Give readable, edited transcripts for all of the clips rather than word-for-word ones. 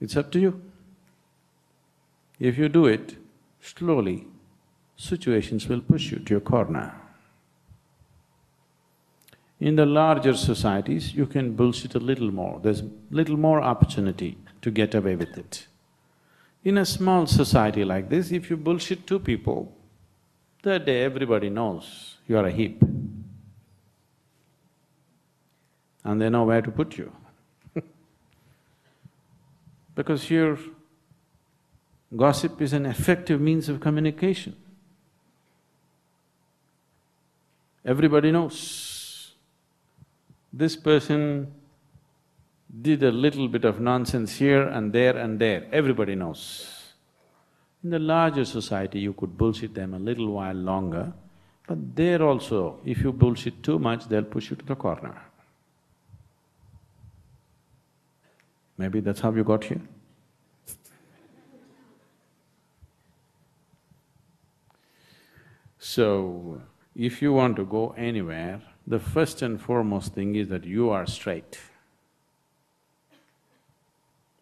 It's up to you. If you do it, slowly, situations will push you to your corner. In the larger societies, you can bullshit a little more, there's little more opportunity to get away with it. In a small society like this, if you bullshit two people, that day everybody knows you are a heap. And they know where to put you. Because here, gossip is an effective means of communication. Everybody knows. This person did a little bit of nonsense here and there and there, everybody knows. In the larger society, you could bullshit them a little while longer, but there also, if you bullshit too much, they'll push you to the corner. Maybe that's how you got here. So, if you want to go anywhere, the first and foremost thing is that you are straight.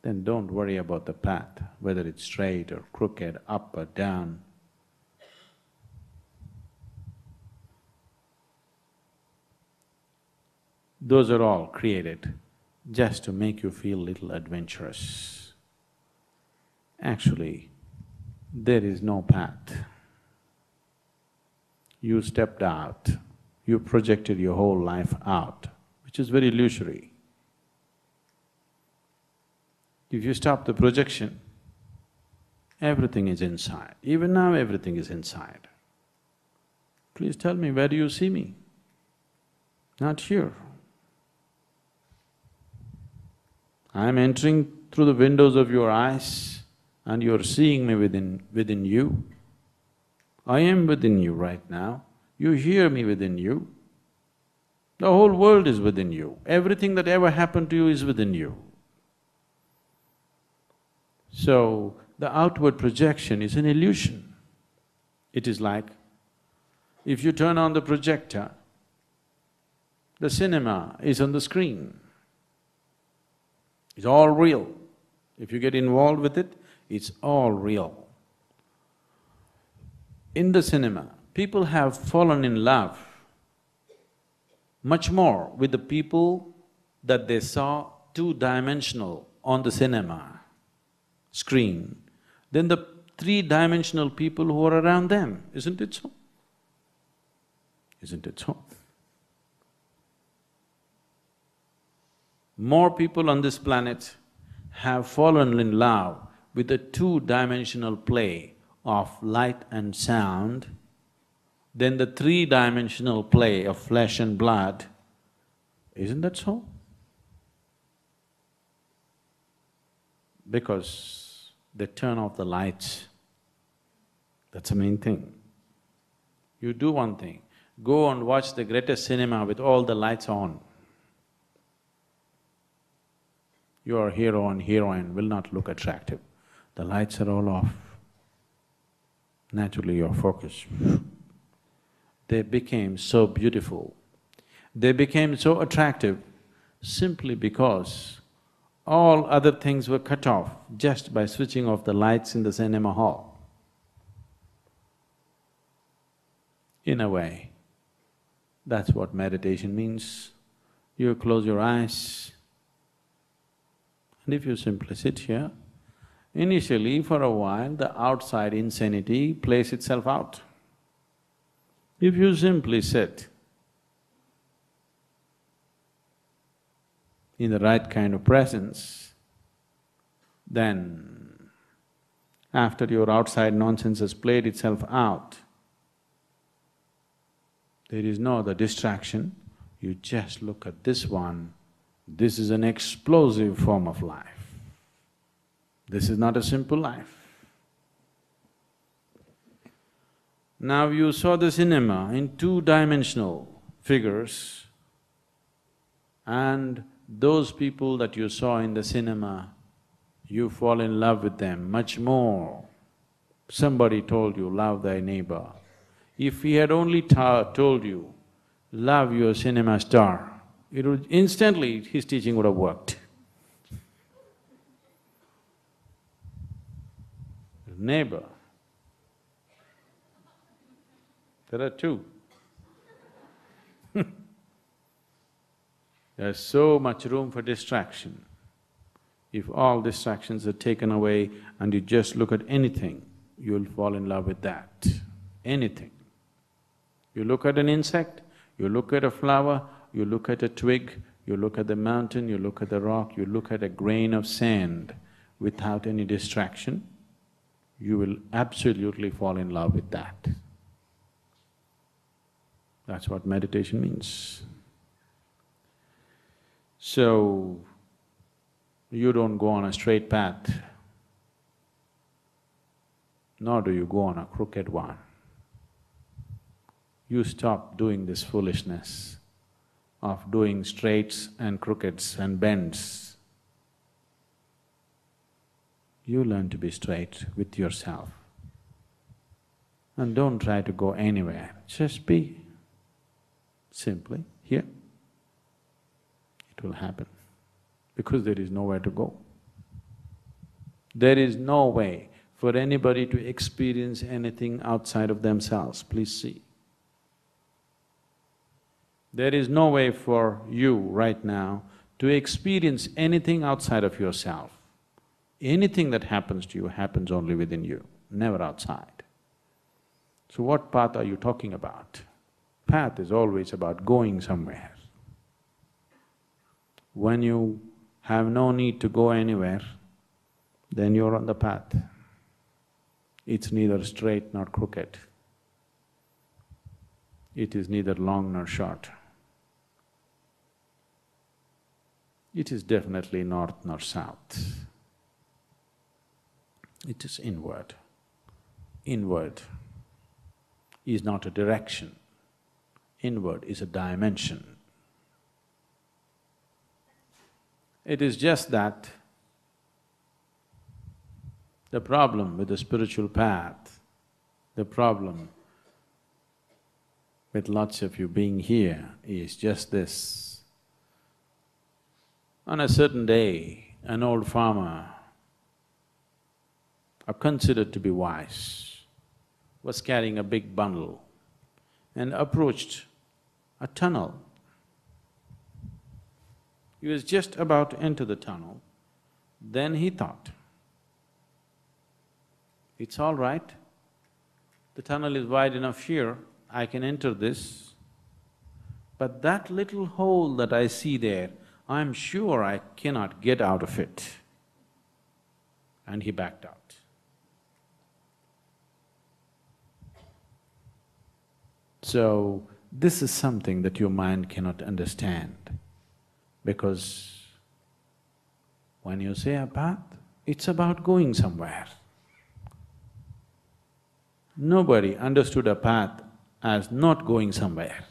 Then don't worry about the path, whether it's straight or crooked, up or down. Those are all created just to make you feel little adventurous. Actually, there is no path. You stepped out, you projected your whole life out, which is very illusory. If you stop the projection, everything is inside. Even now, everything is inside. Please tell me, where do you see me? Not here. I am entering through the windows of your eyes and you are seeing me within you. I am within you right now, you hear me within you. The whole world is within you, everything that ever happened to you is within you. So, the outward projection is an illusion. It is like, if you turn on the projector, the cinema is on the screen. It's all real. If you get involved with it, it's all real. In the cinema, people have fallen in love much more with the people that they saw two-dimensional on the cinema screen than the three-dimensional people who are around them, isn't it so? Isn't it so? More people on this planet have fallen in love with the two-dimensional play of light and sound than the three-dimensional play of flesh and blood. Isn't that so? Because they turn off the lights. That's the main thing. You do one thing, go and watch the greatest cinema with all the lights on. Your hero and heroine will not look attractive. The lights are all off. Naturally your focus. They became so beautiful, they became so attractive simply because all other things were cut off just by switching off the lights in the cinema hall. In a way, that's what meditation means. You close your eyes, and if you simply sit here, initially for a while the outside insanity plays itself out. If you simply sit in the right kind of presence, then after your outside nonsense has played itself out, there is no other distraction, you just look at this one. This is an explosive form of life. This is not a simple life. Now you saw the cinema in two-dimensional figures, and those people that you saw in the cinema, you fall in love with them much more. Somebody told you, love thy neighbor. If he had only told you, love your cinema star, it would instantly, his teaching would have worked. neighbor. There are two. There's so much room for distraction. If all distractions are taken away and you just look at anything, you'll fall in love with that, anything. You look at an insect, you look at a flower, you look at a twig, you look at the mountain, you look at the rock, you look at a grain of sand without any distraction, you will absolutely fall in love with that. That's what meditation means. So, you don't go on a straight path, nor do you go on a crooked one. You stop doing this foolishness of doing straights and crookeds and bends. You learn to be straight with yourself. And don't try to go anywhere, just be simply here. It will happen, because there is nowhere to go. There is no way for anybody to experience anything outside of themselves, please see. There is no way for you right now to experience anything outside of yourself. Anything that happens to you happens only within you, never outside. So what path are you talking about? Path is always about going somewhere. When you have no need to go anywhere, then you're on the path. It's neither straight nor crooked. It is neither long nor short. It is definitely north nor south. It is inward. Inward is not a direction. Inward is a dimension. It is just that the problem with the spiritual path, the problem with lots of you being here is just this. On a certain day, an old farmer, considered to be wise, was carrying a big bundle and approached a tunnel. He was just about to enter the tunnel, then he thought, it's all right, the tunnel is wide enough here, I can enter this, but that little hole that I see there, I'm sure I cannot get out of it. And he backed out. So, this is something that your mind cannot understand, because when you say a path, it's about going somewhere. Nobody understood a path as not going somewhere.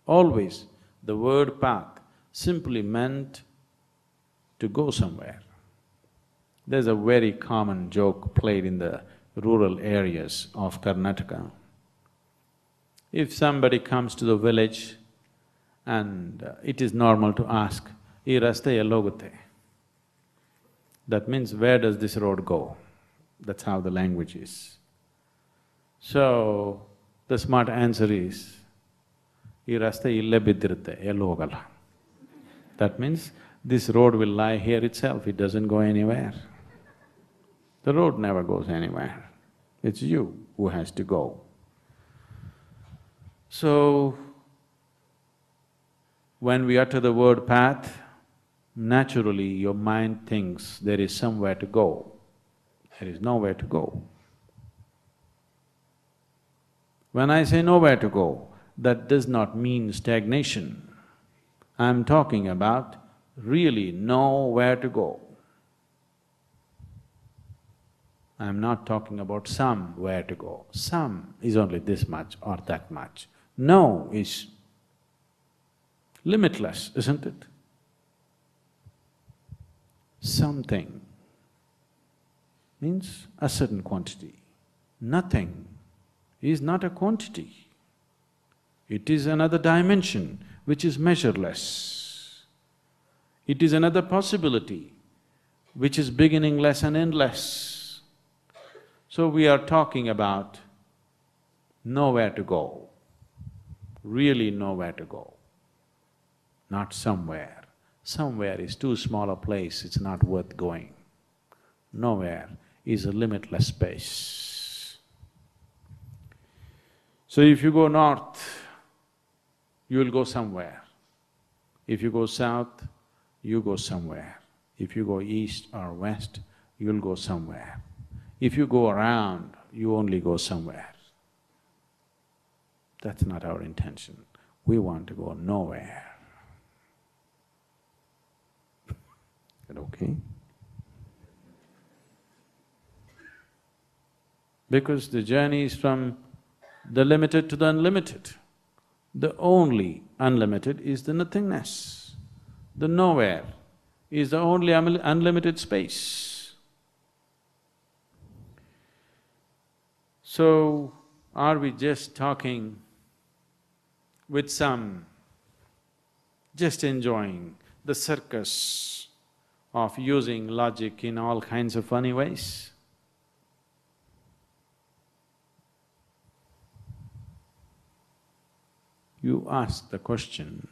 Always the word path simply meant to go somewhere. There's a very common joke played in the rural areas of Karnataka. If somebody comes to the village and it is normal to ask, "Ee raste ellogutte?" That means, where does this road go? That's how the language is. So, the smart answer is, "Ee raste ille bidirutte, ellu hogalla." That means, this road will lie here itself, it doesn't go anywhere. The road never goes anywhere, it's you who has to go. So, when we utter the word path, naturally your mind thinks there is somewhere to go. There is nowhere to go. When I say nowhere to go, that does not mean stagnation. I'm talking about really nowhere to go. I'm not talking about somewhere to go. Some is only this much or that much. No is limitless, isn't it? Something means a certain quantity. Nothing is not a quantity. It is another dimension which is measureless. It is another possibility which is beginningless and endless. So we are talking about nowhere to go, really nowhere to go, not somewhere. Somewhere is too small a place, it's not worth going. Nowhere is a limitless space. So if you go north, you will go somewhere. If you go south, you go somewhere. If you go east or west, you'll go somewhere. If you go around, you only go somewhere. That's not our intention. We want to go nowhere. Is that okay? Because the journey is from the limited to the unlimited. The only unlimited is the nothingness. The nowhere is the only unlimited space. So, are we just talking with some, just enjoying the circus of using logic in all kinds of funny ways? You ask the question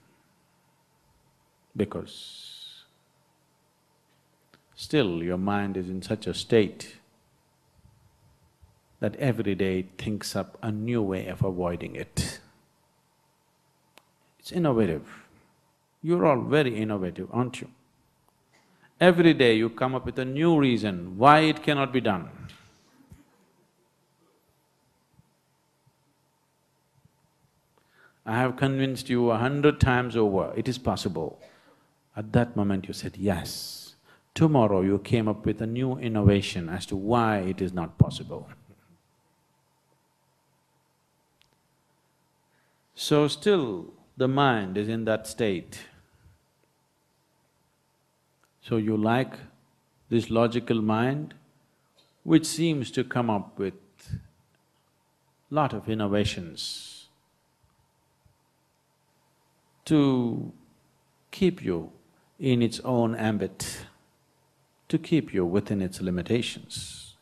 because still your mind is in such a state that every day it thinks up a new way of avoiding it. It's innovative. You're all very innovative, aren't you? Every day you come up with a new reason why it cannot be done. I have convinced you 100 times over, it is possible. At that moment you said yes. Tomorrow you came up with a new innovation as to why it is not possible. So still the mind is in that state. So you like this logical mind, which seems to come up with lot of innovations to keep you in its own ambit, to keep you within its limitations.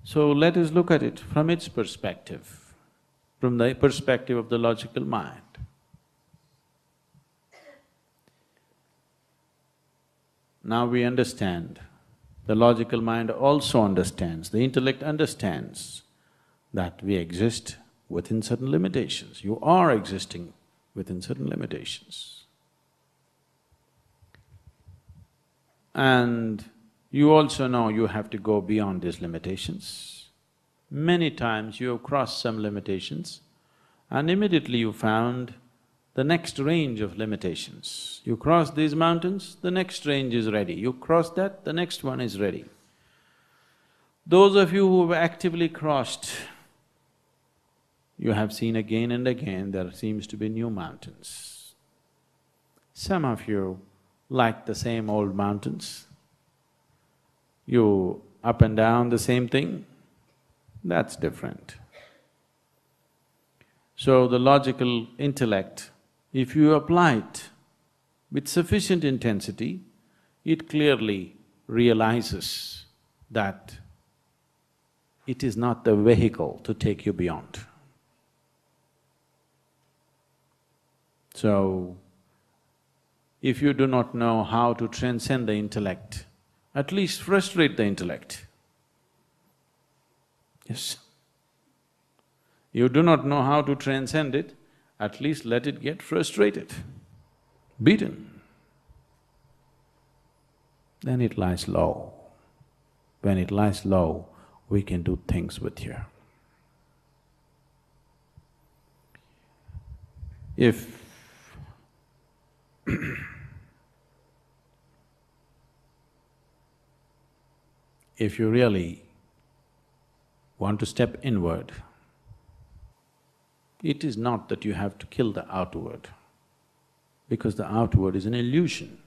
So let us look at it from its perspective, from the perspective of the logical mind. Now we understand, the logical mind also understands, the intellect understands that we exist within certain limitations. You are existing within certain limitations. And you also know you have to go beyond these limitations. Many times you have crossed some limitations and immediately you found the next range of limitations. You cross these mountains, the next range is ready. You cross that, the next one is ready. Those of you who have actively crossed, you have seen again and again there seems to be new mountains. Some of you like the same old mountains. You up and down the same thing, that's different. So the logical intellect, if you apply it with sufficient intensity, it clearly realizes that it is not the vehicle to take you beyond. So, if you do not know how to transcend the intellect, at least frustrate the intellect. Yes. You do not know how to transcend it, at least let it get frustrated, beaten. Then it lies low. When it lies low, we can do things with you. If if you really want to step inward, it is not that you have to kill the outward, because the outward is an illusion.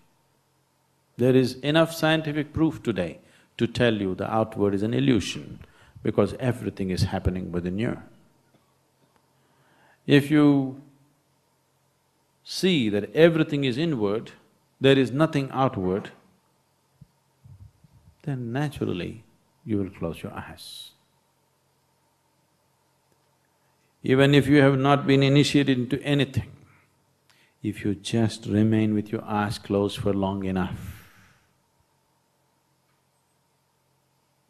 There is enough scientific proof today to tell you the outward is an illusion, because everything is happening within you. If you see that everything is inward, there is nothing outward, then naturally you will close your eyes. Even if you have not been initiated into anything, if you just remain with your eyes closed for long enough,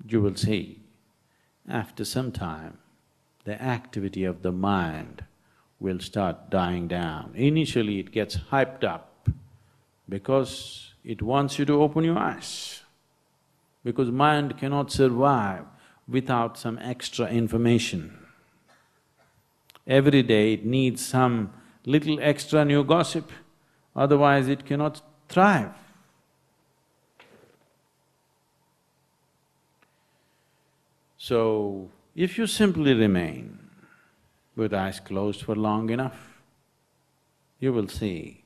you will see, after some time, the activity of the mind will start dying down. Initially it gets hyped up because it wants you to open your eyes, because mind cannot survive without some extra information. Every day it needs some little extra new gossip, otherwise it cannot thrive. So, if you simply remain with eyes closed for long enough, you will see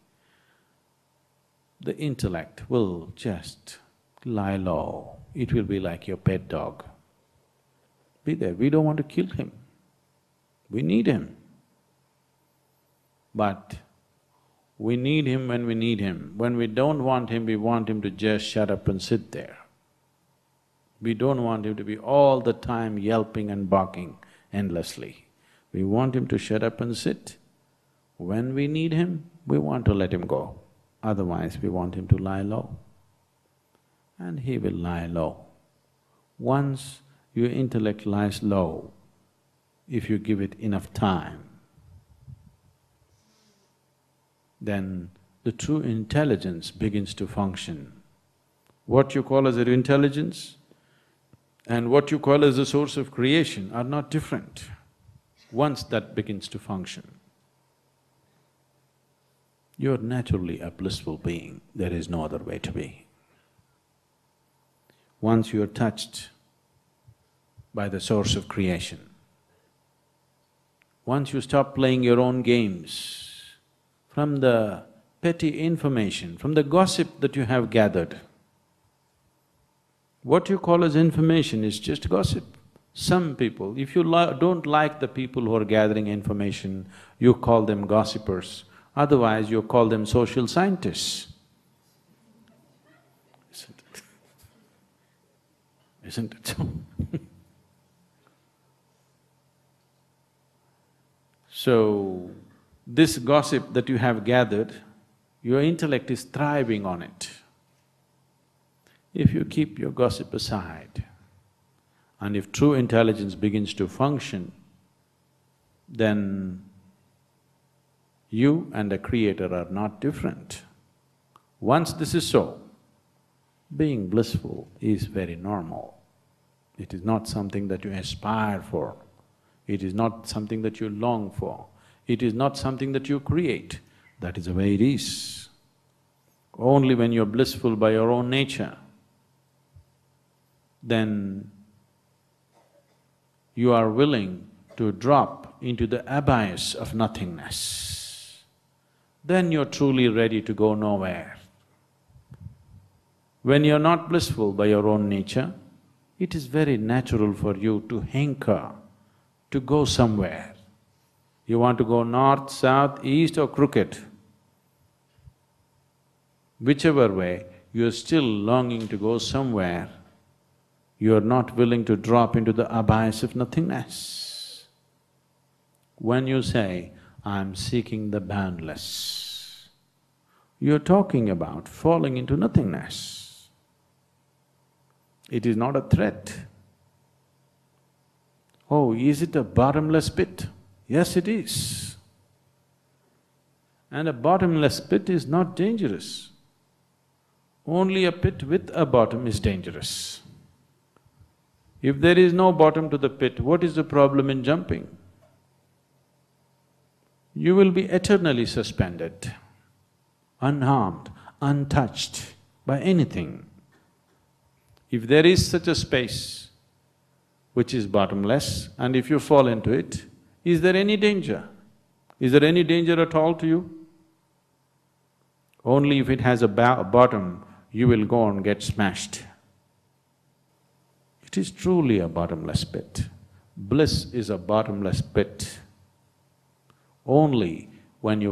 the intellect will just lie low. It will be like your pet dog. Be there, we don't want to kill him, we need him. But we need him when we need him. When we don't want him, we want him to just shut up and sit there. We don't want him to be all the time yelping and barking endlessly. We want him to shut up and sit. When we need him, we want to let him go. Otherwise, we want him to lie low. And he will lie low. Once your intellect lies low, if you give it enough time, then the true intelligence begins to function. What you call as an intelligence and what you call as the source of creation are not different. Once that begins to function, you're naturally a blissful being, there is no other way to be. Once you're touched by the source of creation, once you stop playing your own games, from the petty information, from the gossip that you have gathered. What you call as information is just gossip. Some people, if you don't like the people who are gathering information, you call them gossipers, otherwise you call them social scientists. Isn't it? Isn't it so? So, this gossip that you have gathered, your intellect is thriving on it. If you keep your gossip aside, and if true intelligence begins to function, then you and the Creator are not different. Once this is so, being blissful is very normal. It is not something that you aspire for, it is not something that you long for. It is not something that you create, that is the way it is. Only when you're blissful by your own nature, then you are willing to drop into the abyss of nothingness. Then you're truly ready to go nowhere. When you're not blissful by your own nature, it is very natural for you to hanker, to go somewhere. You want to go north, south, east or crooked. Whichever way, you are still longing to go somewhere. You are not willing to drop into the abyss of nothingness. When you say, I'm seeking the boundless, you're talking about falling into nothingness. It is not a threat. Oh, is it a bottomless pit? Yes, it is. And a bottomless pit is not dangerous. Only a pit with a bottom is dangerous. If there is no bottom to the pit, what is the problem in jumping? You will be eternally suspended, unharmed, untouched by anything. If there is such a space which is bottomless, and if you fall into it, is there any danger? Is there any danger at all to you? Only if it has a bottom, you will go and get smashed. It is truly a bottomless pit. Bliss is a bottomless pit. Only when you